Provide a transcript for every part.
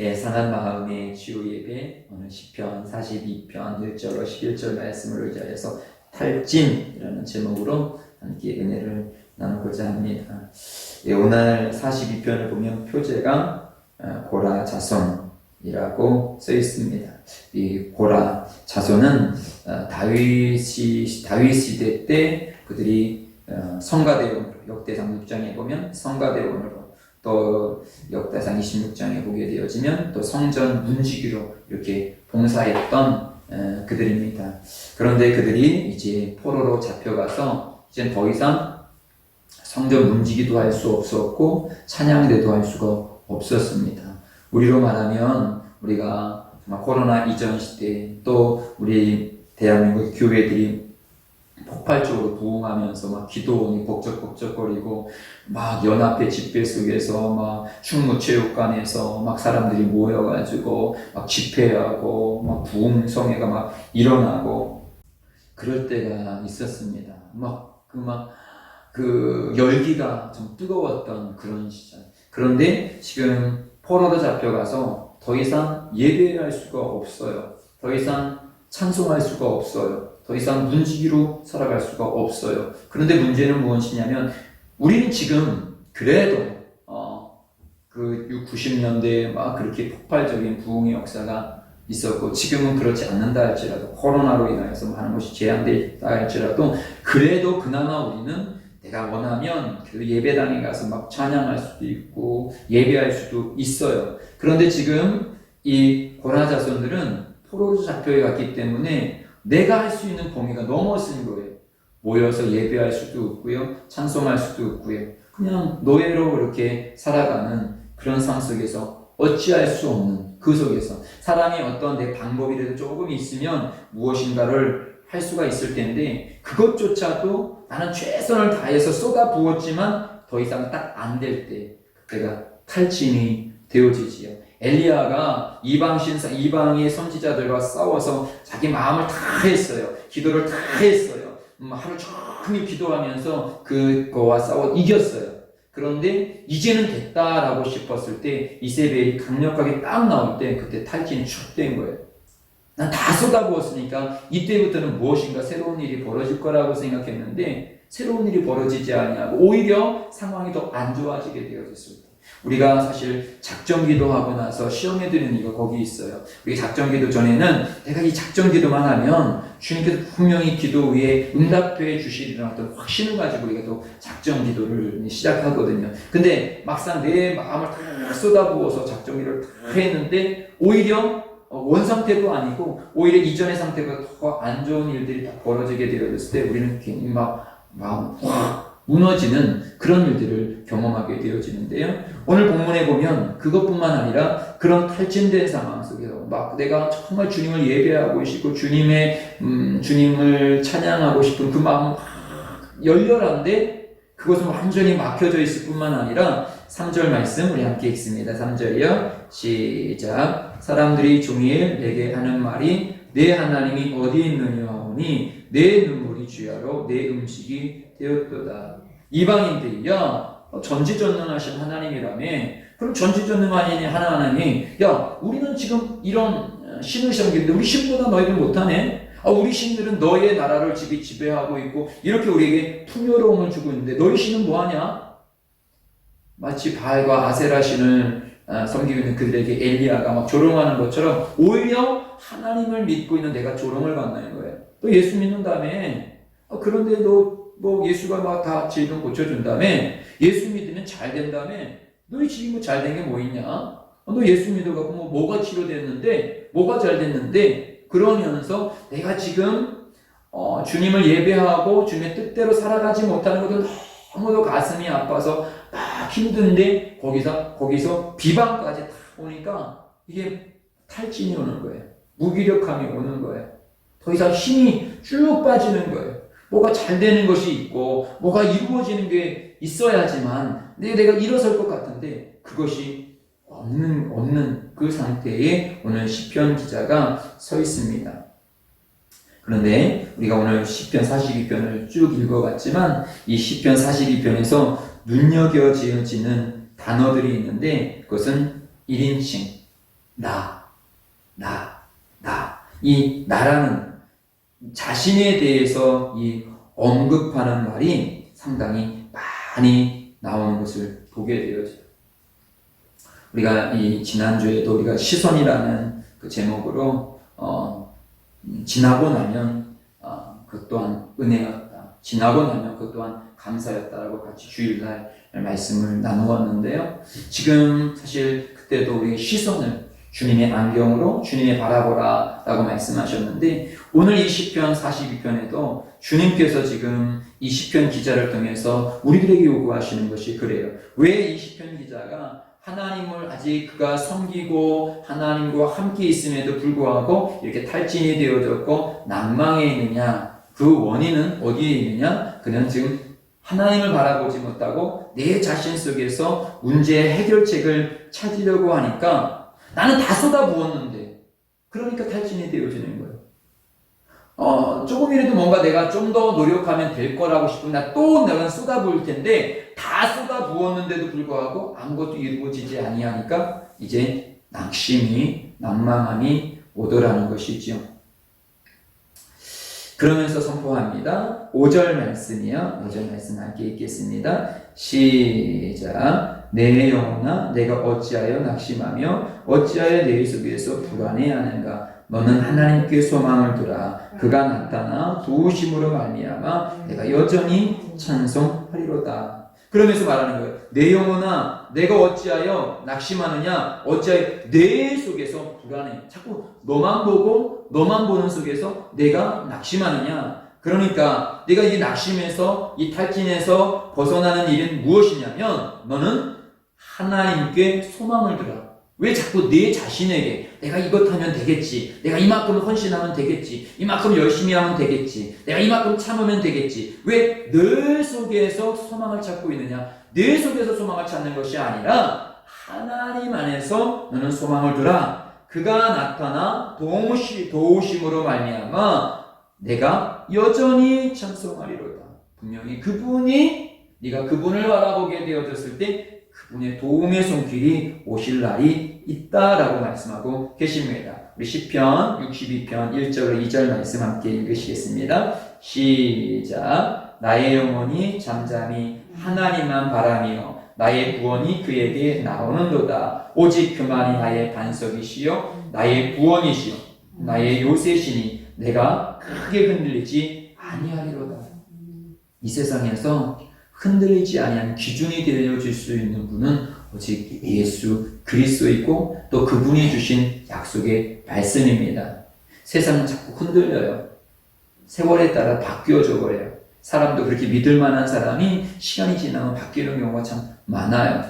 상한 마음의 주요 예배, 오늘 시편 42편 1절로 11절 말씀을 의지하여서 탈진이라는 제목으로 함께 은혜를 나누고자 합니다. 오늘 42편을 보면 표제가 고라 자손이라고 써 있습니다. 이 고라 자손은 다윗 시대 때 그들이 성가대원으로, 역대상 6장에 보면 성가대원으로, 또 역대상 26장에 보게 되어지면 또 성전 문지기로 이렇게 봉사했던 그들입니다. 그런데 그들이 이제 포로로 잡혀가서 이제 더 이상 성전 문지기도 할 수 없었고 찬양대도 할 수가 없었습니다. 우리로 말하면 우리가 정말 코로나 이전 시대, 또 우리 대한민국 교회들이 폭발적으로 부흥하면서 막 기도원이 복적복적거리고 막 연합회 집회 속에서 막 충무체육관에서 막 사람들이 모여가지고 막 집회하고 막 부흥성회가 막 일어나고 그럴 때가 있었습니다. 그 열기가 좀 뜨거웠던 그런 시절. 그런데 지금 포로로 잡혀가서 더 이상 예배할 수가 없어요. 더 이상 찬송할 수가 없어요. 더 이상 문지기로 살아갈 수가 없어요. 그런데 문제는 무엇이냐면 우리는 지금 그래도 그 90년대에 막 그렇게 폭발적인 부흥의 역사가 있었고 지금은 그렇지 않는다 할지라도 코로나로 인하여서 많은 것이 제한되다 할지라도 그래도 그나마 우리는 내가 원하면 그 예배당에 가서 막 찬양할 수도 있고 예배할 수도 있어요. 그런데 지금 이 고라 자손들은 포로로 잡혀갔기 때문에 내가 할 수 있는 범위가 넘어선 거예요. 모여서 예배할 수도 없고요. 찬송할 수도 없고요. 그냥 노예로 이렇게 살아가는 그런 상황 속에서 어찌할 수 없는 그 속에서 사람이 어떤 내 방법이라도 조금 있으면 무엇인가를 할 수가 있을 텐데 그것조차도 나는 최선을 다해서 쏟아부었지만 더 이상 딱 안 될 때 그때가 탈진이 되어지지요. 엘리야가 이방의 선지자들과 싸워서 자기 마음을 다 했어요. 기도를 다 했어요. 하루 종일 기도하면서 그거와 싸워 이겼어요. 그런데 이제는 됐다라고 싶었을 때 이세벨이 강력하게 딱 나올 때 그때 탈진이 쭉 된 거예요. 난 다 쏟아부었으니까 이때부터는 무엇인가 새로운 일이 벌어질 거라고 생각했는데 새로운 일이 벌어지지 아니하고 오히려 상황이 더 안 좋아지게 되어졌을 때 우리가 사실 작정기도 하고 나서 시험에 드는 이유가 거기 있어요. 우리 작정기도 전에는 내가 이 작정기도만 하면 주님께서 분명히 기도 위에 응답해 주시리라는 어떤 확신을 가지고 우리가 또 작정기도를 시작하거든요. 근데 막상 내 마음을 다 쏟아부어서 작정기도를 다 했는데 오히려 원상태도 아니고 오히려 이전의 상태가 더 안 좋은 일들이 딱 벌어지게 되어졌을 때 우리는 괜히 마음 확 무너지는 그런 일들을 경험하게 되어지는데요. 오늘 본문에 보면 그것뿐만 아니라 그런 탈진된 상황 속에서 막 내가 정말 주님을 예배하고 싶고 주님을 찬양하고 싶은 그 마음은 열렬한데 그것은 완전히 막혀져 있을 뿐만 아니라 3절 말씀 우리 함께 읽습니다. 3절이요. 시작. 사람들이 종일 내게 하는 말이 내 하나님이 어디 있느냐 하오니 내 눈물이 주야로 내 음식이 되었도다. 이방인들이 전지전능하신 하나님이라며 그럼 전지전능하신 하나님이 우리는 지금 이런 신을 섬기는데 우리 신보다 너희들 못하네. 우리 신들은 너희의 나라를 지배하고 있고 이렇게 우리에게 풍요로움을 주고 있는데 너희 신은 뭐하냐? 마치 바알과 아세라 신을 섬기고 있는 그들에게 엘리야가 막 조롱하는 것처럼 오히려 하나님을 믿고 있는 내가 조롱을 받는 거예요. 또 예수 믿는 다음에 그런데 너 예수가 막 다 질병 고쳐준 다음에 예수 믿으면 잘 된 다음에 너희 지금 잘 된 게 뭐 있냐? 너 예수 믿어갖고 뭐가 치료됐는데 뭐가 잘 됐는데 그러면서 내가 지금 주님을 예배하고 주님의 뜻대로 살아가지 못하는 것도 너무도 가슴이 아파서 막 힘든데 거기서 비방까지 다 오니까 이게 탈진이 오는 거예요. 무기력함이 오는 거예요. 더 이상 힘이 쭉 빠지는 거예요. 뭐가 잘 되는 것이 있고 뭐가 이루어지는 게 있어야지만 내가 일어설 것 같은데 그것이 없는 그 상태에 오늘 시편 기자가 서 있습니다. 그런데 우리가 오늘 시편 42편을 쭉 읽어봤지만 이 시편 42편에서 눈여겨지는 단어들이 있는데 그것은 1인칭, 나. 이 나라는 자신에 대해서 이 언급하는 말이 상당히 많이 나오는 것을 보게 되어져요. 우리가 이 지난주에도 우리가 시선이라는 그 제목으로 지나고 나면 그 또한 은혜였다. 지나고 나면 그 또한 감사였다라고 같이 주일날 말씀을 나누었는데요. 지금 사실 그때도 우리 시선을 주님의 안경으로 주님의 바라보라 라고 말씀하셨는데 오늘 이 시편 42편에도 주님께서 지금 이 시편 기자를 통해서 우리들에게 요구하시는 것이 그래요. 왜 이 시편 기자가 하나님을 아직 그가 섬기고 하나님과 함께 있음에도 불구하고 이렇게 탈진이 되어졌고 낭망해 있느냐? 그 원인은 어디에 있느냐? 그는 지금 하나님을 바라보지 못하고 내 자신 속에서 문제의 해결책을 찾으려고 하니까 나는 다 쏟아부었는데 그러니까 탈진이 되어지는 거예요. 조금이라도 뭔가 내가 좀 더 노력하면 될 거라고 싶으면 내가 쏟아부을 텐데 다 쏟아부었는데도 불구하고 아무것도 이루어지지 아니하니까 이제 낙심이 난망함이 오더라는 것이죠. 그러면서 선포합니다. 5절 말씀이요. 5절 말씀 함께 읽겠습니다. 시작. 내 영혼아 내가 어찌하여 낙심하며 어찌하여 내 속에서 불안해하는가. 너는 하나님께 소망을 두라. 그가 나타나 도우심으로 말미암아 내가 여전히 찬송하리로다. 그러면서 말하는 거예요. 내 영혼아 내가 어찌하여 낙심하느냐. 어찌하여 내 속에서 불안해. 자꾸 너만 보고 너만 보는 속에서 내가 낙심하느냐. 그러니까 내가 이 낙심에서 이 탈진에서 벗어나는 일은 무엇이냐면 너는 하나님께 소망을 두라. 왜 자꾸 내 자신에게 내가 이것 하면 되겠지, 내가 이만큼 헌신하면 되겠지, 이만큼 열심히 하면 되겠지, 내가 이만큼 참으면 되겠지. 왜 내 속에서 소망을 찾고 있느냐? 내 속에서 소망을 찾는 것이 아니라 하나님 안에서 너는 소망을 두라. 그가 나타나 도우심으로 말미암아 내가 여전히 찬송하리로다. 분명히 그분이 네가 그분을 바라보게 되어졌을 때 그분의 도움의 손길이 오실 날이 있다라고 말씀하고 계십니다. 우리 시편 62편 1절로 2절 말씀 함께 읽으시겠습니다. 시작. 나의 영혼이 잠잠히 하나님만 바라며 나의 구원이 그에게 나오는도다. 오직 그만이 나의 반석이시요 나의 구원이시요 나의 요새시니 내가 크게 흔들리지 아니하리로다. 이 세상에서 흔들리지 아니한 기준이 되어줄 수 있는 분은 오직 예수 그리스도이고 또 그분이 주신 약속의 말씀입니다. 세상은 자꾸 흔들려요. 세월에 따라 바뀌어져 버려요. 사람도 그렇게 믿을 만한 사람이 시간이 지나면 바뀌는 경우가 참 많아요.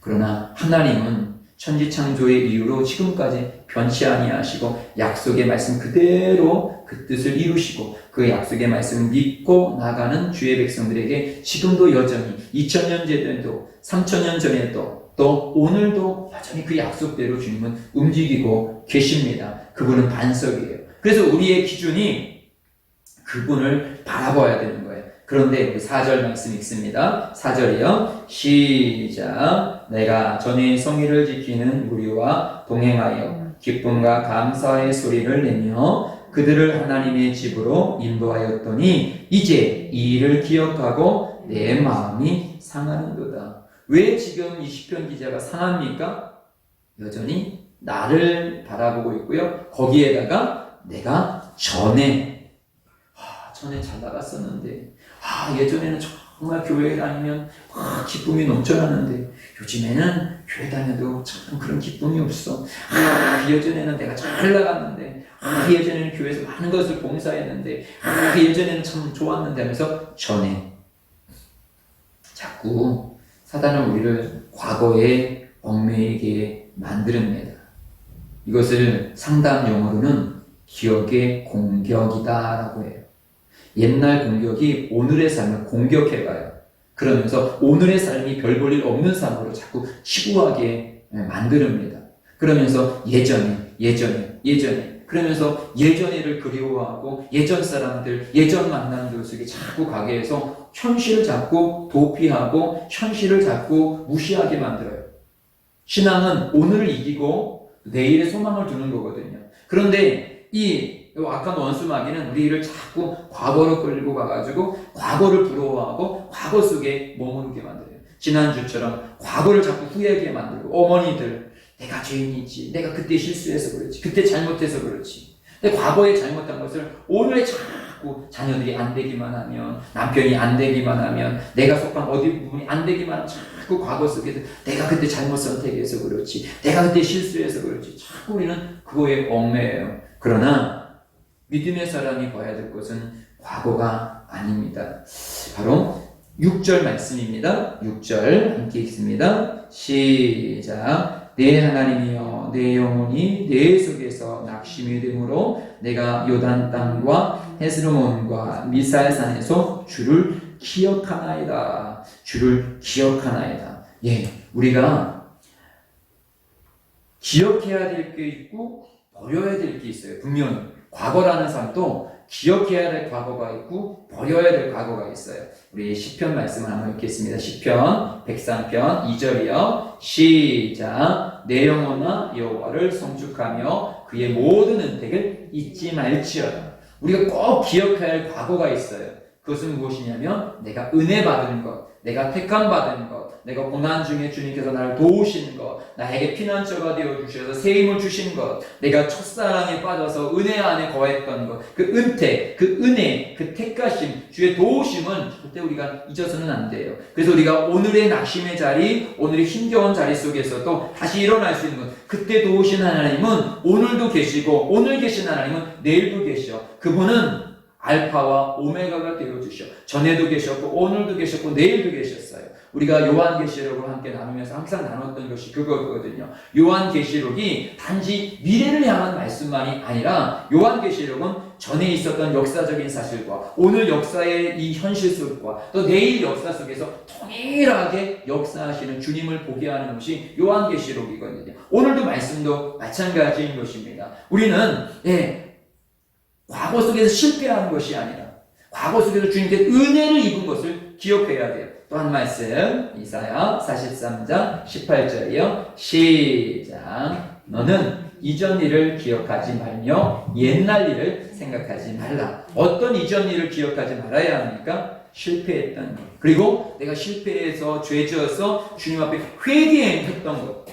그러나 하나님은 천지창조의 이유로 지금까지 변치 아니하시고 약속의 말씀 그대로 그 뜻을 이루시고 그 약속의 말씀을 믿고 나가는 주의 백성들에게 지금도 여전히 2000년 전에도 3000년 전에도 또 오늘도 여전히 그 약속대로 주님은 움직이고 계십니다. 그분은 반석이에요. 그래서 우리의 기준이 그분을 바라봐야 되는 거예요. 그런데 우리 4절 말씀 읽습니다. 4절이요. 시작. 내가 전의 성의를 지키는 무리와 동행하여 기쁨과 감사의 소리를 내며 그들을 하나님의 집으로 인도하였더니 이제 이 일을 기억하고 내 마음이 상하는도다. 왜 지금 이 시편 기자가 상합니까? 여전히 나를 바라보고 있고요. 거기에다가 내가 전에 잘 나갔었는데 예전에는 정말 교회 다니면 기쁨이 넘쳐나는데 요즘에는 교회 다녀도 참 그런 기쁨이 없어. 예전에는 내가 잘 나갔는데 예전에는 교회에서 많은 것을 봉사했는데 예전에는 참 좋았는데 하면서 전에 자꾸 사단은 우리를 과거에 얽매이게 만들어냅니다. 이것을 상담 용어로는 기억의 공격이다라고 해요. 옛날 공격이 오늘의 삶을 공격해가요. 그러면서 오늘의 삶이 별 볼 일 없는 삶으로 자꾸 치부하게 만듭니다. 그러면서 예전에 그러면서 예전에를 그리워하고 예전 사람들, 예전 만남들 속에 자꾸 가게 해서 현실을 자꾸 도피하고 현실을 자꾸 무시하게 만들어요. 신앙은 오늘을 이기고 내일의 소망을 두는 거거든요. 그런데 이 악한 원수 마귀는 우리를 자꾸 과거로 끌고 가가지고 과거를 부러워하고 과거 속에 머무르게 만들어요. 지난주처럼 과거를 자꾸 후회하게 만들고, 어머니들 내가 죄인이지, 내가 그때 실수해서 그렇지, 그때 잘못해서 그렇지. 근데 과거에 잘못한 것을 오늘에 자꾸 자녀들이 안 되기만 하면, 남편이 안 되기만 하면, 내가 속한 어디 부분이 안 되기만 하면 자꾸 과거 속에서 내가 그때 잘못 선택해서 그렇지, 내가 그때 실수해서 그렇지, 자꾸 우리는 그거에 얽매여요. 그러나 믿음의 사람이 봐야 될 것은 과거가 아닙니다. 바로 6절 말씀입니다. 6절 함께 읽습니다. 시작. 내 하나님이여, 내 영혼이 내 속에서 낙심이 되므로 내가 요단 땅과 헤스르몬과 미살산에서 주를 기억하나이다. 주를 기억하나이다. 예, 우리가 기억해야 될 게 있고 버려야 될 게 있어요. 분명히 과거라는 삶도 기억해야 될 과거가 있고 버려야 될 과거가 있어요. 우리 시편 말씀을 한번 읽겠습니다. 시편 103편 2절이요. 시작. 내 영혼아 여호와를 송축하며 그의 모든 은택을 잊지 말지어다. 우리가 꼭 기억해야 할 과거가 있어요. 그것은 무엇이냐면 내가 은혜 받은 것, 내가 택함 받은 것, 내가 고난 중에 주님께서 나를 도우신 것, 나에게 피난처가 되어 주셔서 새 힘을 주신 것, 내가 첫사랑에 빠져서 은혜 안에 거했던 것, 그 은택, 그 은혜, 그 택하심, 주의 도우심은 절대 우리가 잊어서는 안 돼요. 그래서 우리가 오늘의 낙심의 자리, 오늘의 힘겨운 자리 속에서도 다시 일어날 수 있는 것, 그때 도우신 하나님은 오늘도 계시고, 오늘 계신 하나님은 내일도 계셔. 그분은 알파와 오메가가 되어주셔. 전에도 계셨고 오늘도 계셨고 내일도 계셨어요. 우리가 요한계시록을 함께 나누면서 항상 나눴던 것이 그거거든요. 요한계시록이 단지 미래를 향한 말씀만이 아니라 요한계시록은 전에 있었던 역사적인 사실과 오늘 역사의 이 현실 속과 또 내일 역사 속에서 통일하게 역사하시는 주님을 보게 하는 것이 요한계시록이거든요. 오늘도 말씀도 마찬가지인 것입니다. 우리는 과거 속에서 실패하는 것이 아니라 과거 속에서 주님께 은혜를 입은 것을 기억해야 돼요. 또 한 말씀, 이사야 43장 18절이요. 시작. 너는 이전 일을 기억하지 말며 옛날 일을 생각하지 말라. 어떤 이전 일을 기억하지 말아야 합니까? 실패했던 것. 그리고 내가 실패해서 죄지어서 주님 앞에 회개했던 것.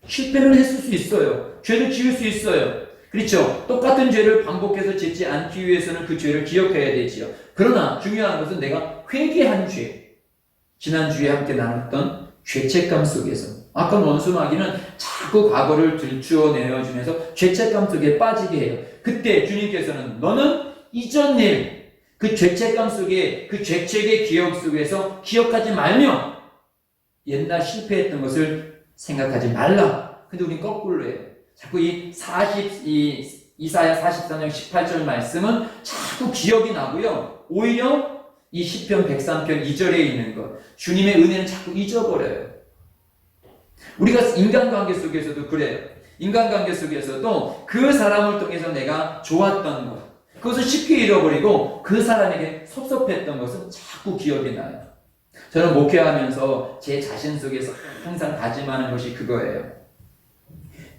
실패를 했을 수 있어요. 죄를 지을 수 있어요. 그렇죠. 똑같은 죄를 반복해서 짓지 않기 위해서는 그 죄를 기억해야 되지요. 그러나 중요한 것은 내가 회개한 죄. 지난주에 함께 나눴던 죄책감 속에서 악한 원수 마귀는 자꾸 과거를 들추어 내어주면서 죄책감 속에 빠지게 해요. 그때 주님께서는 너는 이전 일, 그 죄책감 속에 그 죄책의 기억 속에서 기억하지 말며 옛날 실패했던 것을 생각하지 말라. 근데 우린 거꾸로 해요. 자꾸 이사야 44장 18절 말씀은 자꾸 기억이 나고요. 오히려 이 시편 103편 2절에 있는 것, 주님의 은혜는 자꾸 잊어버려요. 우리가 인간관계 속에서도 그래요. 인간관계 속에서도 그 사람을 통해서 내가 좋았던 것, 그것을 쉽게 잃어버리고 그 사람에게 섭섭했던 것은 자꾸 기억이 나요. 저는 목회하면서 제 자신 속에서 항상 다짐하는 것이 그거예요.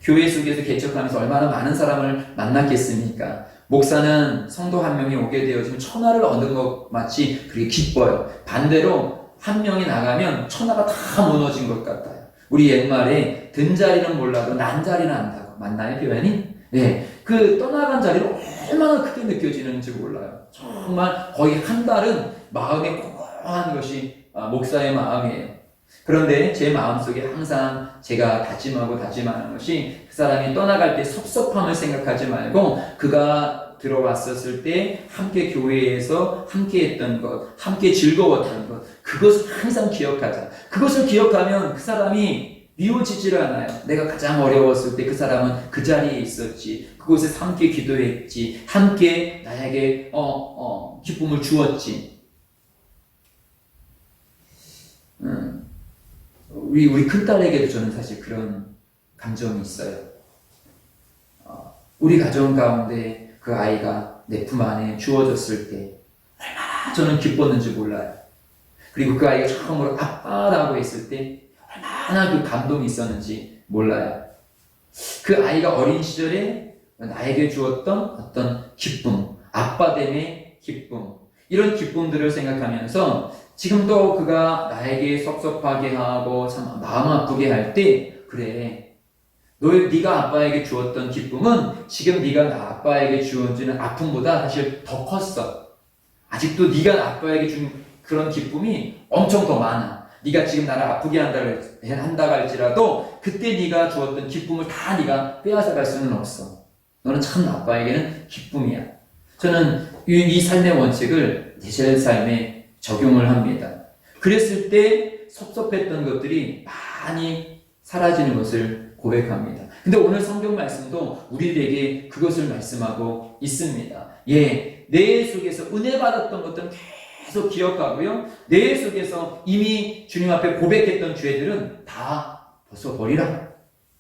교회 속에서 개척하면서 얼마나 많은 사람을 만났겠습니까? 목사는 성도 한 명이 오게 되어지면 천하를 얻은 것 마치 그렇게 기뻐요. 반대로 한 명이 나가면 천하가 다 무너진 것 같아요. 우리 옛말에 든 자리는 몰라도 난 자리는 안다고. 맞나요, 표현이? 네. 그 떠나간 자리는 얼마나 크게 느껴지는지 몰라요. 정말 거의 한 달은 마음에 공허한 것이 목사의 마음이에요. 그런데 제 마음속에 항상 제가 다짐하는 것이 그 사람이 떠나갈 때 섭섭함을 생각하지 말고 그가 들어왔었을 때 함께 교회에서 함께 했던 것, 함께 즐거웠던 것, 그것을 항상 기억하자. 그것을 기억하면 그 사람이 미워지질 않아요. 내가 가장 어려웠을 때 그 사람은 그 자리에 있었지. 그곳에서 함께 기도했지. 함께 나에게 기쁨을 주었지. 우리 큰딸에게도 저는 사실 그런 감정이 있어요. 우리 가정 가운데 그 아이가 내 품 안에 주어졌을 때 얼마나 저는 기뻤는지 몰라요. 그리고 그 아이가 처음으로 아빠라고 했을 때 얼마나 그 감동이 있었는지 몰라요. 그 아이가 어린 시절에 나에게 주었던 어떤 기쁨, 아빠됨의 기쁨, 이런 기쁨들을 생각하면서 지금도 그가 나에게 섭섭하게 하고 참 마음 아프게 할 때, 그래, 네가 아빠에게 주었던 기쁨은 지금 네가 나 아빠에게 주어지는 아픔보다 사실 더 컸어. 아직도 네가 아빠에게 준 그런 기쁨이 엄청 더 많아. 네가 지금 나를 아프게 한다 할지라도 그때 네가 주었던 기쁨을 다 네가 빼앗아갈 수는 없어. 너는 참 아빠에게는 기쁨이야. 저는 이 삶의 원칙을 제 삶에 적용을 합니다. 그랬을 때 섭섭했던 것들이 많이 사라지는 것을 고백합니다. 근데 오늘 성경 말씀도 우리에게 그것을 말씀하고 있습니다. 예, 내 속에서 은혜 받았던 것들은 계속 기억하고요. 내 속에서 이미 주님 앞에 고백했던 죄들은 다 벗어버리라.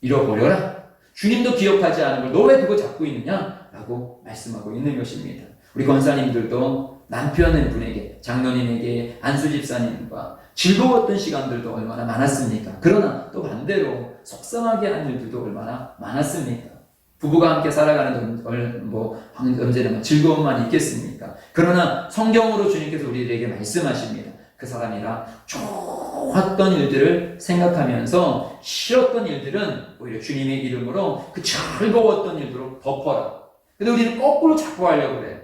잃어버려라. 주님도 기억하지 않은 걸 너 왜 그거 잡고 있느냐? 라고 말씀하고 있는 것입니다. 우리 권사님들도 남편분에게, 장로님에게, 안수집사님과 즐거웠던 시간들도 얼마나 많았습니까? 그러나 또 반대로 속상하게 하는 일들도 얼마나 많았습니까? 부부가 함께 살아가는 언제나 즐거움만 있겠습니까? 그러나 성경으로 주님께서 우리에게 말씀하십니다. 그 사람이랑 좋았던 일들을 생각하면서 싫었던 일들은 오히려 주님의 이름으로 그 즐거웠던 일들로 덮어라. 근데 우리는 거꾸로 자꾸 하려고 그래요.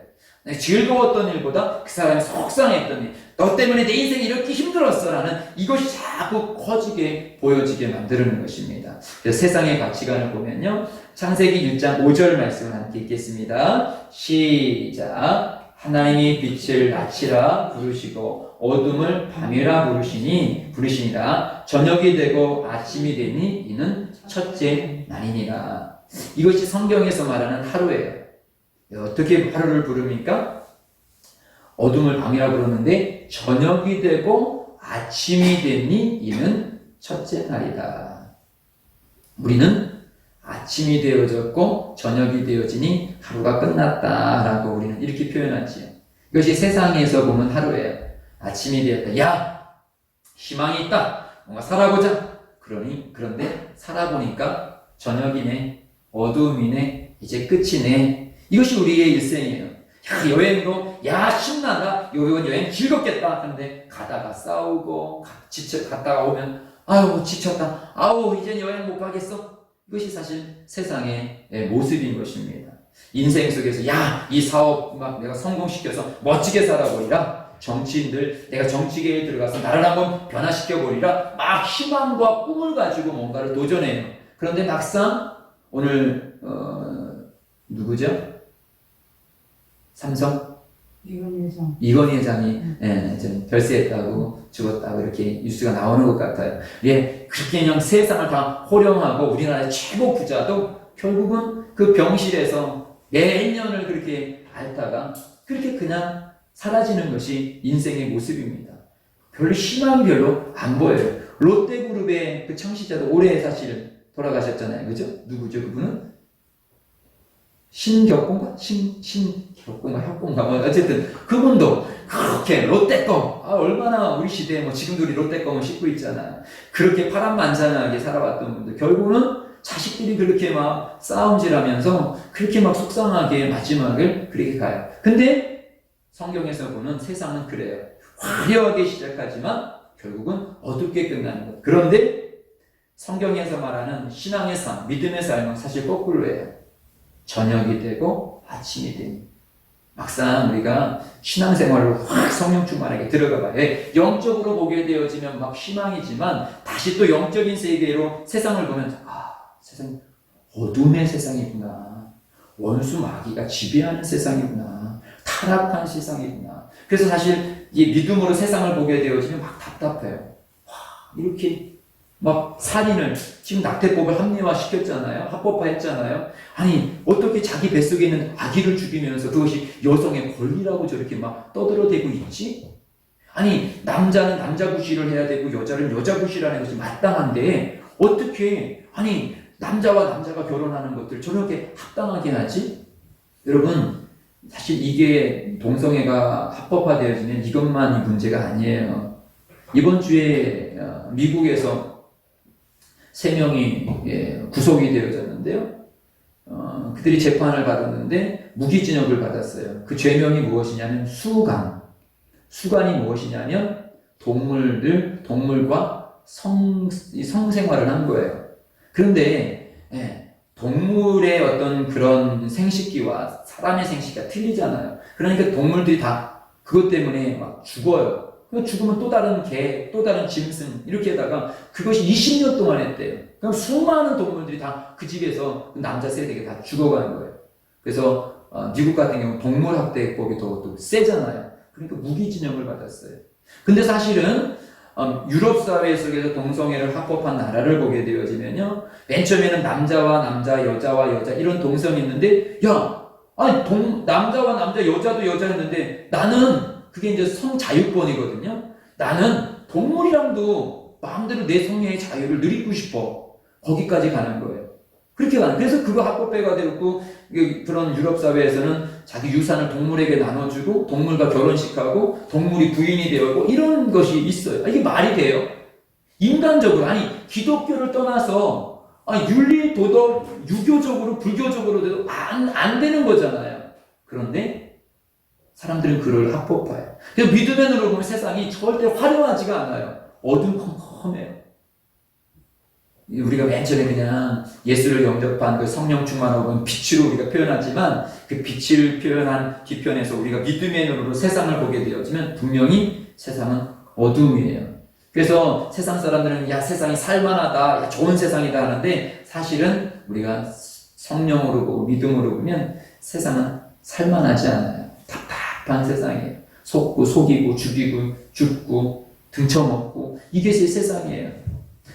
즐거웠던 일보다 그 사람이 속상했던 일, 너 때문에 내 인생이 이렇게 힘들었어 라는 이것이 자꾸 커지게 보여지게 만드는 것입니다. 그래서 세상의 가치관을 보면요, 창세기 1장 5절 말씀을 함께 읽겠습니다. 시작. 하나님이 빛을 낮이라 부르시고 어둠을 밤이라 부르시니라. 저녁이 되고 아침이 되니 이는 첫째 날이니라. 이것이 성경에서 말하는 하루예요. 어떻게 하루를 부릅니까? 어둠을 밤이라 부르는데 저녁이 되고 아침이 되니 이는 첫째 날이다. 우리는 아침이 되어졌고 저녁이 되어지니 하루가 끝났다라고 우리는 이렇게 표현하지요. 이것이 세상에서 보는 하루예요. 아침이 되었다. 야, 희망이 있다. 뭔가 살아보자. 그런데 살아보니까 저녁이네, 어두움이네, 이제 끝이네. 이것이 우리의 일생이에요. 야, 여행도 신나다. 이번 여행 즐겁겠다. 하는데 가다가 싸우고 갔다가 오면 아유 지쳤다. 아우 이젠 여행 못 가겠어. 이것이 사실 세상의 모습인 것입니다. 인생 속에서 이 사업 막 내가 성공시켜서 멋지게 살아보리라. 정치인들 내가 정치계에 들어가서 나를 한번 변화시켜보리라. 막 희망과 꿈을 가지고 뭔가를 도전해요. 그런데 막상 오늘 누구죠? 삼성? 이건희 회장이 별세했다고 죽었다고 이렇게 뉴스가 나오는 것 같아요. 예, 그렇게 그냥 세상을 다 호령하고 우리나라의 최고 부자도 결국은 그 병실에서 매년을 그렇게 앓다가 그렇게 그냥 사라지는 것이 인생의 모습입니다. 별로 희망이 별로 안 보여요. 롯데그룹의 그 창시자도 올해 사실은 돌아가셨잖아요. 그죠? 누구죠? 그분은? 신격공가? 어쨌든 그분도 그렇게 롯데껌, 얼마나 우리 시대에 지금도 우리 롯데껌을 씹고 있잖아요. 그렇게 파란만장하게 살아왔던 분들 결국은 자식들이 그렇게 막 싸움질하면서 그렇게 막 속상하게 마지막을 그렇게 가요. 근데 성경에서 보는 세상은 그래요. 화려하게 시작하지만 결국은 어둡게 끝나는 것. 그런데 성경에서 말하는 신앙의 삶, 믿음의 삶은 사실 거꾸로예요. 저녁이 되고 아침이 되니 막상 우리가 신앙생활을 확 성령 충만하게 들어가 봐요. 영적으로 보게 되어지면 막 희망이지만 다시 또 영적인 세계로 세상을 보면 세상 어둠의 세상이구나. 원수 마귀가 지배하는 세상이구나. 타락한 세상이구나. 그래서 사실 이 믿음으로 세상을 보게 되어지면 막 답답해요. 이렇게 막 살인을 지금 낙태법을 합리화시켰잖아요. 합법화했잖아요. 아니 어떻게 자기 뱃속에 있는 아기를 죽이면서 그것이 여성의 권리라고 저렇게 막 떠들어대고 있지? 아니 남자는 남자 구실을 해야 되고 여자는 여자 구실하는 것이 마땅한데 어떻게 남자와 남자가 결혼하는 것들 저렇게 합당하게 하지? 여러분 사실 이게 동성애가 합법화되어지면 이것만이 문제가 아니에요. 이번 주에 미국에서 3명이 구속이 되어졌는데요. 그들이 재판을 받았는데 무기징역을 받았어요. 그 죄명이 무엇이냐면 수간. 수간이 무엇이냐면 동물과 성생활을 한 거예요. 그런데 동물의 어떤 그런 생식기와 사람의 생식기가 틀리잖아요. 그러니까 동물들이 다 그것 때문에 막 죽어요. 죽으면 또 다른 개, 또 다른 짐승 이렇게 하다가 그것이 20년 동안 했대요. 그럼 수많은 동물들이 다 그 집에서 그 남자 세대가 다 죽어가는 거예요. 그래서 미국 같은 경우 동물학대법이 더 세잖아요. 그러니까 무기징역을 받았어요. 근데 사실은 유럽 사회 속에서 동성애를 합법한 나라를 보게 되어지면요, 맨 처음에는 남자와 남자, 여자와 여자 이런 동성이 있는데, 남자와 남자, 여자도 여자였는데 나는 그게 이제 성자유권이거든요. 나는 동물이랑도 마음대로 내 성향의 자유를 누리고 싶어. 거기까지 가는 거예요. 그렇게 가는. 그래서 그거 합법화가 되었고, 그런 유럽 사회에서는 자기 유산을 동물에게 나눠주고, 동물과 결혼식하고, 동물이 부인이 되고, 이런 것이 있어요. 이게 말이 돼요? 인간적으로, 기독교를 떠나서, 윤리, 도덕, 유교적으로, 불교적으로도 안 되는 거잖아요. 그런데, 사람들은 그걸 합법화해요. 그래서 믿음의 눈으로 보면 세상이 절대 화려하지가 않아요. 어둠컴컴해요. 우리가 맨 처음에 그냥 예수를 영접한 그 성령 충만하고 빛으로 우리가 표현하지만 그 빛을 표현한 뒤편에서 우리가 믿음의 눈으로 세상을 보게 되어지면 분명히 세상은 어둠이에요. 그래서 세상 사람들은 세상이 살만하다, 좋은 세상이다 하는데 사실은 우리가 성령으로 보고 믿음으로 보면 세상은 살만하지 않아요. 답답한 세상이에요. 속고 속이고 죽고 등쳐먹고 이게 제 세상이에요.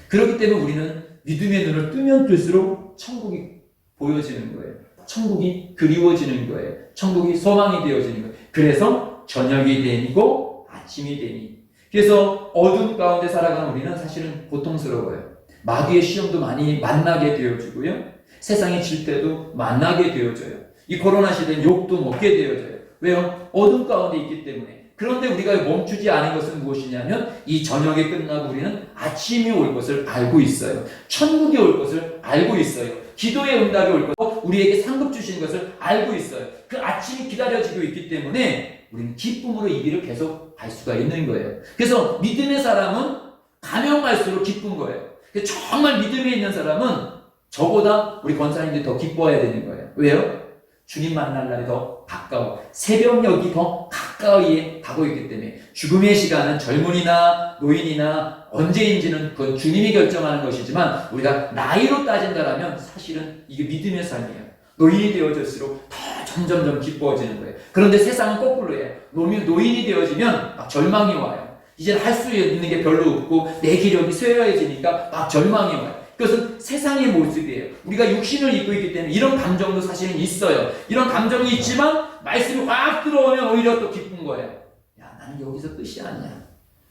그렇기 때문에 우리는 믿음의 눈을 뜨면 뜰수록 천국이 보여지는 거예요. 천국이 그리워지는 거예요. 천국이 소망이 되어지는 거예요. 그래서 저녁이 되고 아침이 되니. 그래서 어둠 가운데 살아가는 우리는 사실은 고통스러워요. 마귀의 시험도 많이 만나게 되어지고요. 세상의 질때도 만나게 되어져요. 이 코로나 시대는 욕도 먹게 되어져요. 왜요? 어둠 가운데 있기 때문에. 그런데 우리가 멈추지 않은 것은 무엇이냐면 이 저녁이 끝나고 우리는 아침이 올 것을 알고 있어요. 천국이 올 것을 알고 있어요. 기도의 응답이 올 것을 우리에게 상급 주시는 것을 알고 있어요. 그 아침이 기다려지고 있기 때문에 우리는 기쁨으로 이 길을 계속 갈 수가 있는 거예요. 그래서 믿음의 사람은 가면 갈수록 기쁜 거예요. 정말 믿음에 있는 사람은 저보다 우리 권사님들이 더 기뻐해야 되는 거예요. 왜요? 주님 만날 날이 더 가까워. 새벽녘이 더 가까이에 가고 있기 때문에 죽음의 시간은 젊은이나 노인이나 언제인지는 그건 주님이 결정하는 것이지만 우리가 나이로 따진다면 사실은 이게 믿음의 삶이에요. 노인이 되어질수록 더 점점점 기뻐지는 거예요. 그런데 세상은 거꾸로예요. 노인이 되어지면 막 절망이 와요. 이제는 할 수 있는 게 별로 없고 내 기력이 쇠해지니까 막 절망이 와요. 그것은 세상의 모습이에요. 우리가 육신을 입고 있기 때문에 이런 감정도 사실은 있어요. 이런 감정이 있지만 말씀이 확 들어오면 오히려 또 기쁜 거예요. 나는 여기서 끝이 아니야.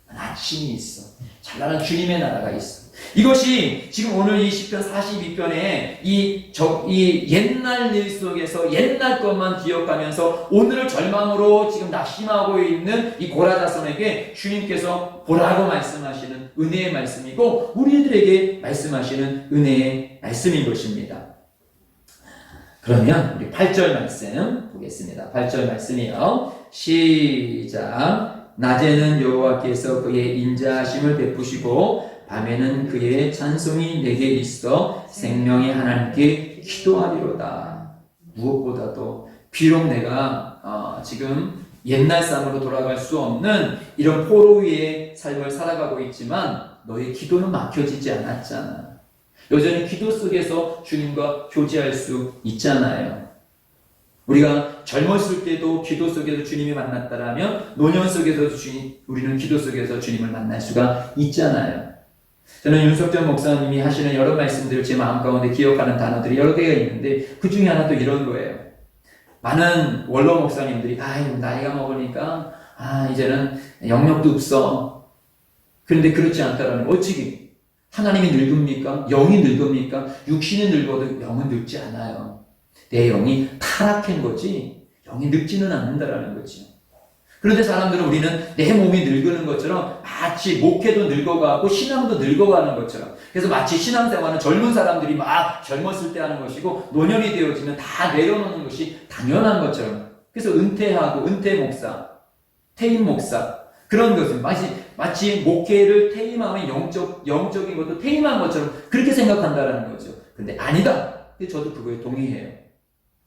나는 아침이 있어. 찬란한 주님의 나라가 있어. 이것이 지금 오늘 이 시편 42편에 이 옛날 일 속에서 옛날 것만 기억하면서 오늘을 절망으로 지금 낙심하고 있는 이 고라자손에게 주님께서 보라고 말씀하시는 은혜의 말씀이고 우리들에게 말씀하시는 은혜의 말씀인 것입니다. 그러면 우리 8절 말씀 보겠습니다. 8절 말씀이요. 시작. 낮에는 여호와께서 그의 인자하심을 베푸시고 밤에는 그의 찬송이 내게 있어 생명의 하나님께 기도하리로다. 무엇보다도 비록 내가 지금 옛날 삶으로 돌아갈 수 없는 이런 포로 위의 삶을 살아가고 있지만 너의 기도는 막혀지지 않았잖아. 여전히 기도 속에서 주님과 교제할 수 있잖아요. 우리가 젊었을 때도 기도 속에서 주님이 만났다라면 노년 속에서도 우리는 기도 속에서 주님을 만날 수가 있잖아요. 저는 윤석정 목사님이 하시는 여러 말씀들을 제 마음 가운데 기억하는 단어들이 여러 개가 있는데 그 중에 하나 또 이런 거예요. 많은 원로 목사님들이 나이가 먹으니까 이제는 영역도 없어. 그런데 그렇지 않다라는 어찌기 하나님이 늙습니까? 영이 늙습니까? 육신이 늙어도 영은 늙지 않아요. 내 영이 타락한 거지 영이 늙지는 않는다라는 거지. 그런데 사람들은 우리는 내 몸이 늙는 것처럼 마치 목회도 늙어가고 신앙도 늙어가는 것처럼, 그래서 마치 신앙생활은 젊은 사람들이 막 젊었을 때 하는 것이고 노년이 되어지면 다 내려놓는 것이 당연한 것처럼, 그래서 은퇴하고 은퇴 목사, 퇴임 목사, 그런 것은 마치 목회를 퇴임하면 영적인 것도 퇴임한 것처럼 그렇게 생각한다라는 거죠. 근데 아니다. 저도 그거에 동의해요.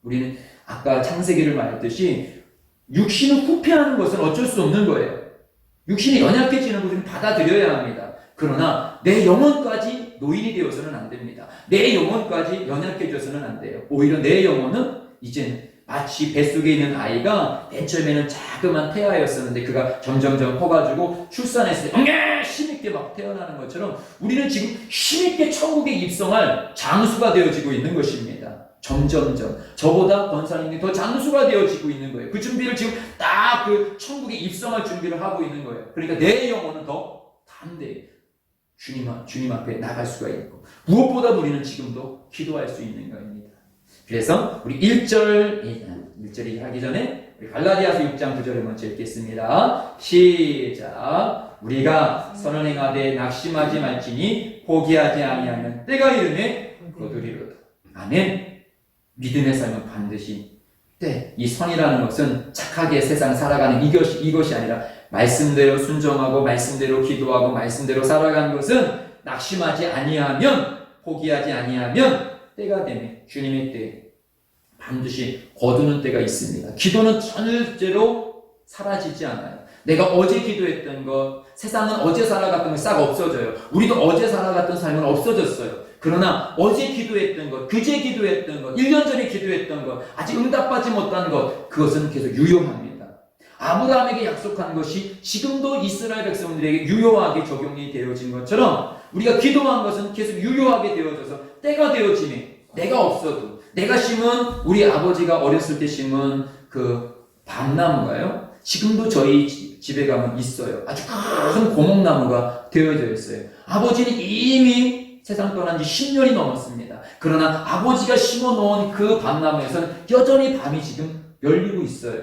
우리는 아까 창세기를 말했듯이 육신을 후퇴하는 것은 어쩔 수 없는 거예요. 육신이 연약해지는 것은 받아들여야 합니다. 그러나 내 영혼까지 노인이 되어서는 안 됩니다. 내 영혼까지 연약해져서는 안 돼요. 오히려 내 영혼은 이제는 마치 뱃속에 있는 아이가 맨 처음에는 자그만 태아였었는데 그가 점점점 커가지고 출산했을 때 힘있게 막 태어나는 것처럼 우리는 지금 힘있게 천국에 입성할 장수가 되어지고 있는 것입니다. 점점점 저보다 권사님이 더 장수가 되어지고 있는 거예요. 그 준비를 지금 딱 그 천국에 입성할 준비를 하고 있는 거예요. 그러니까 내 영혼은 더 담대히 주님 앞에 나갈 수가 있고, 무엇보다 우리는 지금도 기도할 수 있는 겁니다. 그래서 우리 1절이 하기 전에 우리 갈라디아서 6장 9절을 먼저 읽겠습니다. 시작. 우리가 선을 행하되 낙심하지 말지니 포기하지 아니하면 때가 이르매 거두리로다. 아멘. 믿음의 삶은 반드시 이 선이라는 것은 착하게 세상 살아가는 이것이 아니라 말씀대로 순종하고 말씀대로 기도하고 말씀대로 살아가는 것은 낙심하지 아니하면, 포기하지 아니하면 때가 되면 주님의 때에 반드시 거두는 때가 있습니다. 기도는 절대로 사라지지 않아요. 내가 어제 기도했던 것, 세상은 어제 살아갔던 것 싹 없어져요. 우리도 어제 살아갔던 삶은 없어졌어요. 그러나 어제 기도했던 것, 그제 기도했던 것, 1년 전에 기도했던 것, 아직 응답받지 못한 것, 그것은 계속 유효합니다. 아브라함에게 약속한 것이 지금도 이스라엘 백성들에게 유효하게 적용이 되어진 것처럼 우리가 기도한 것은 계속 유효하게 되어져서 때가 되어지면, 내가 없어도 내가 심은, 우리 아버지가 어렸을 때 심은 그 밤나무가요, 지금도 저희 집에 가면 있어요. 아주 큰 고목나무가 되어져 있어요. 아버지는 이미 세상 떠난 지 10년이 넘었습니다. 그러나 아버지가 심어놓은 그 밤나무에서는 여전히 밤이 지금 열리고 있어요.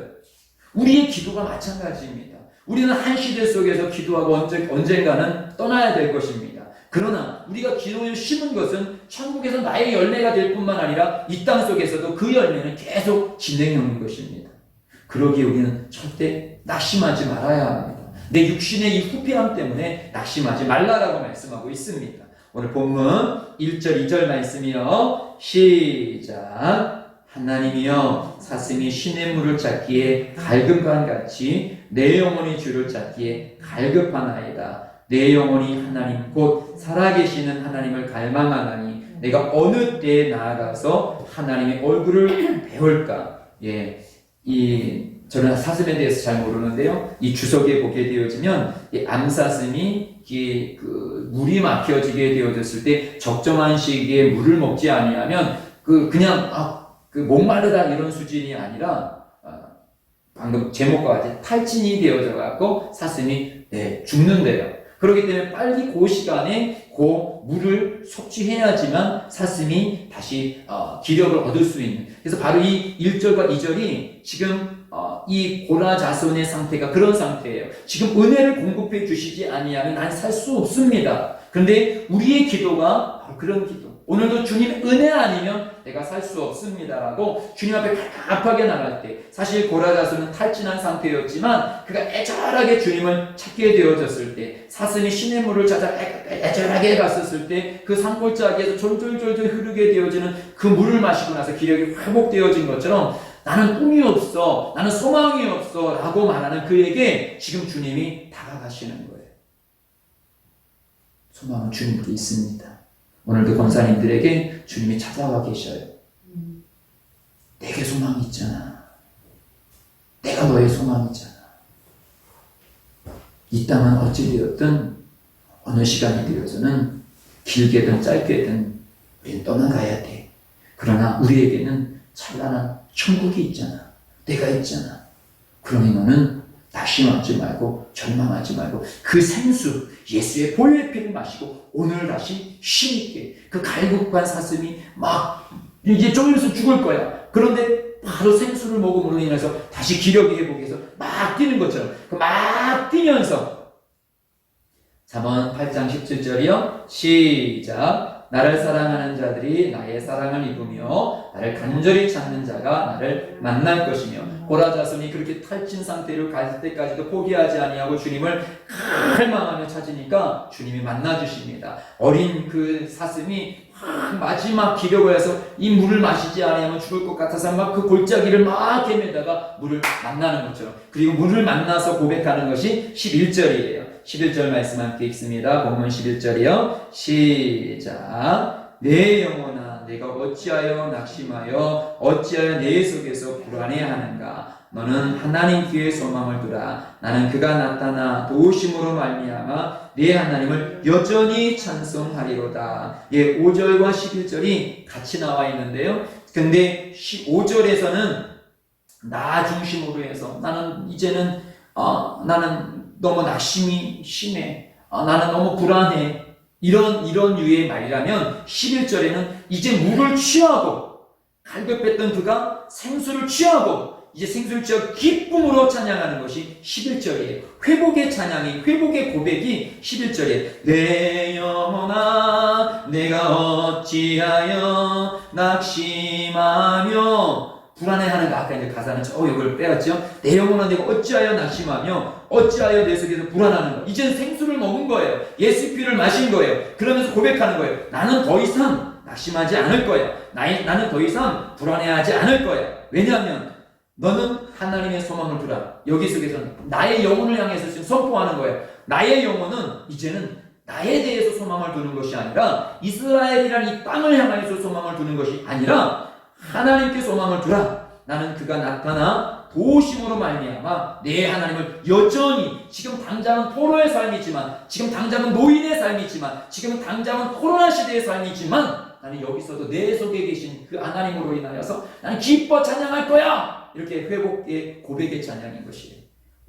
우리의 기도가 마찬가지입니다. 우리는 한 시대 속에서 기도하고 언젠가는 떠나야 될 것입니다. 그러나 우리가 기도에 심은 것은 천국에서 나의 열매가 될 뿐만 아니라 이 땅 속에서도 그 열매는 계속 진행하는 것입니다. 그러기에 우리는 절대 낙심하지 말아야 합니다. 내 육신의 이 후피함 때문에 낙심하지 말라라고 말씀하고 있습니다. 오늘 본문 1절 2절 말씀이요. 시작. 하나님이여 사슴이 시냇물을 찾기에 갈급한 같이 내 영혼이 주를 찾기에 갈급하나이다. 내 영혼이 하나님 곧 살아계시는 하나님을 갈망하나니 내가 어느 때에 나아가서 하나님의 얼굴을 배울까. 저는 사슴에 대해서 잘 모르는데요. 이 주석에 보게 되어지면 이 암사슴이 물이 막혀지게 되어졌을 때 적정한 시기에 물을 먹지 아니하면 그냥 목마르다 이런 수준이 아니라 방금 제목과 같이 탈진이 되어져 갖고 사슴이 죽는데요. 그렇기 때문에 빨리 그 시간에 그 물을 섭취해야지만 사슴이 다시 기력을 얻을 수 있는. 그래서 바로 이 1절과 2절이 지금 이 고라 자손의 상태가 그런 상태예요. 지금 은혜를 공급해 주시지 아니하면 난 살 수 없습니다. 그런데 우리의 기도가 바로 그런 기도. 오늘도 주님 은혜 아니면 내가 살 수 없습니다라고 주님 앞에 갑갑하게 나갈 때, 사실 고라 자손은 탈진한 상태였지만 그가 애절하게 주님을 찾게 되어졌을 때, 사슴이 시냇물을 찾아 애절하게 갔었을 때 그 산골짜기에서 졸졸졸졸 흐르게 되어지는 그 물을 마시고 나서 기력이 회복되어진 것처럼 나는 꿈이 없어, 나는 소망이 없어 라고 말하는 그에게 지금 주님이 다가가시는 거예요. 소망은 주님께 있습니다. 오늘도 권사님들에게 주님이 찾아와 계셔요. 내게 소망이 있잖아. 내가 너의 소망이잖아. 이 땅은 어찌 되었든 어느 시간이 되어서는 길게든 짧게든 우리는 떠나가야 돼. 그러나 우리에게는 찬란한 천국이 있잖아. 내가 있잖아. 그러니 너는 낙심하지 말고 절망하지 말고 그 생수 예수의 보혈의 피를 마시고 오늘 다시 힘있게, 그 갈급한 사슴이 막 이제 쫄려서 죽을 거야. 그런데 바로 생수를 먹음으로 인해서 다시 기력이 회복해서 막 뛰는 것처럼 막 뛰면서 잠언 8장 17절이요. 시작. 나를 사랑하는 자들이 나의 사랑을 입으며 나를 간절히 찾는 자가 나를 만날 것이며 고라 자손이 그렇게 탈진 상태로 갈 때까지도 포기하지 아니하고 주님을 갈망하며 찾으니까 주님이 만나 주십니다. 어린 그 사슴이 마지막 기력을 해서 이 물을 마시지 아니하면 죽을 것 같아서 막 그 골짜기를 막 헤매다가 물을 만나는 것처럼, 그리고 물을 만나서 고백하는 것이 11절이에요. 11절 말씀 함께 읽습니다. 본문 11절이요. 시작. 내 영혼아 내가 어찌하여 낙심하여 어찌하여 내 속에서 불안해하는가. 너는 하나님 귀에 소망을 두라. 나는 그가 나타나 도우심으로 말미암아 네 하나님을 여전히 찬송하리로다. 예, 5절과 11절이 같이 나와 있는데요. 근데 5절에서는 나 중심으로 해서 나는 이제는 나는 너무 낙심이 심해. 나는 너무 불안해. 이런 유의 말이라면 11절에는 이제 물을 취하고 갈급했던 그가 생수를 취하고 이제 생수를 취하고 기쁨으로 찬양하는 것이 11절이에요. 회복의 찬양이, 회복의 고백이 11절이에요. 내 영혼아 내가 어찌하여 낙심하며 불안해하는가. 아까 이제 가사는 이걸 빼왔죠. 내 영혼아 내가 어찌하여 낙심하며 어찌하여 내 속에서 불안하는가. 이젠 생수를 먹은 거예요. 예수 피를 마신 거예요. 그러면서 고백하는 거예요. 나는 더 이상 낙심하지 않을 거야. 나는 더 이상 불안해하지 않을 거야. 왜냐하면 너는 하나님의 소망을 두라. 여기 속에서는 나의 영혼을 향해서 지금 선포하는 거예요. 나의 영혼은 이제는 나에 대해서 소망을 두는 것이 아니라 이스라엘이라는 이 땅을 향해서 소망을 두는 것이 아니라 하나님께 소망을 두라. 나는 그가 나타나 도우심으로 말미암아 내 하나님을 여전히, 지금 당장은 포로의 삶이지만, 지금 당장은 노인의 삶이지만, 지금 당장은 코로나 시대의 삶이지만, 나는 여기서도 내 속에 계신 그 하나님으로 인하여서 나는 기뻐 찬양할 거야. 이렇게 회복의 고백의 찬양인 것이에요.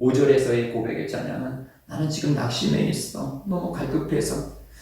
5절에서의 고백의 찬양은 나는 지금 낙심해 있어. 너무 갈급해서.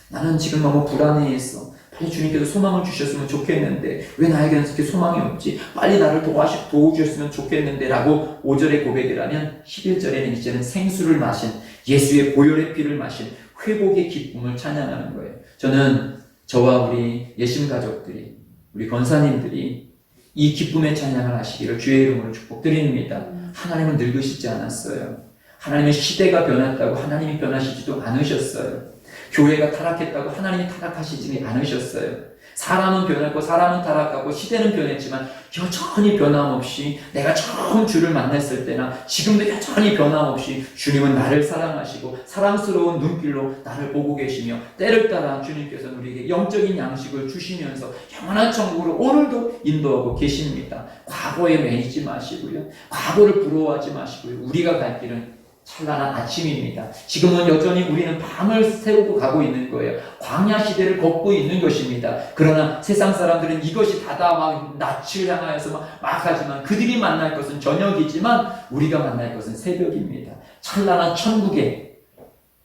나는 지금 너무 불안해 있어. 빨리 주님께서 소망을 주셨으면 좋겠는데 왜 나에게는 이렇게 소망이 없지? 빨리 나를 도와주셨으면 좋겠는데 라고 5절의 고백이라면 11절에는 이제는 생수를 마신, 예수의 보혈의 피를 마신 회복의 기쁨을 찬양하는 거예요. 저는 저와 우리 예심 가족들이, 우리 권사님들이 이 기쁨의 찬양을 하시기를 주의 이름으로 축복드립니다. 하나님은 늙으시지 않았어요. 하나님의 시대가 변했다고 하나님이 변하시지도 않으셨어요. 교회가 타락했다고 하나님이 타락하시지 않으셨어요. 사람은 변했고 사람은 타락하고 시대는 변했지만 여전히 변함없이, 내가 처음 주를 만났을 때나 지금도 여전히 변함없이 주님은 나를 사랑하시고 사랑스러운 눈길로 나를 보고 계시며 때를 따라 주님께서는 우리에게 영적인 양식을 주시면서 영원한 천국으로 오늘도 인도하고 계십니다. 과거에 매이지 마시고요. 과거를 부러워하지 마시고요. 우리가 갈 길은 찬란한 아침입니다. 지금은 여전히 우리는 밤을 새우고 가고 있는 거예요. 광야 시대를 걷고 있는 것입니다. 그러나 세상 사람들은 이것이 다다 막 낯을 향하여서 막 하지만 그들이 만날 것은 저녁이지만 우리가 만날 것은 새벽입니다. 찬란한 천국의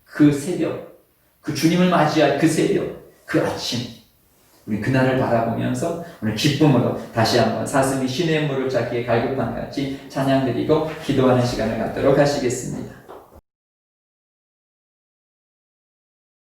그 새벽, 그 주님을 맞이할 그 새벽, 그 아침, 우리 그날을 바라보면서 오늘 기쁨으로 다시 한번 사슴이 시냇물을 찾기에 갈급한 같이 찬양드리고 기도하는 시간을 갖도록 하시겠습니다.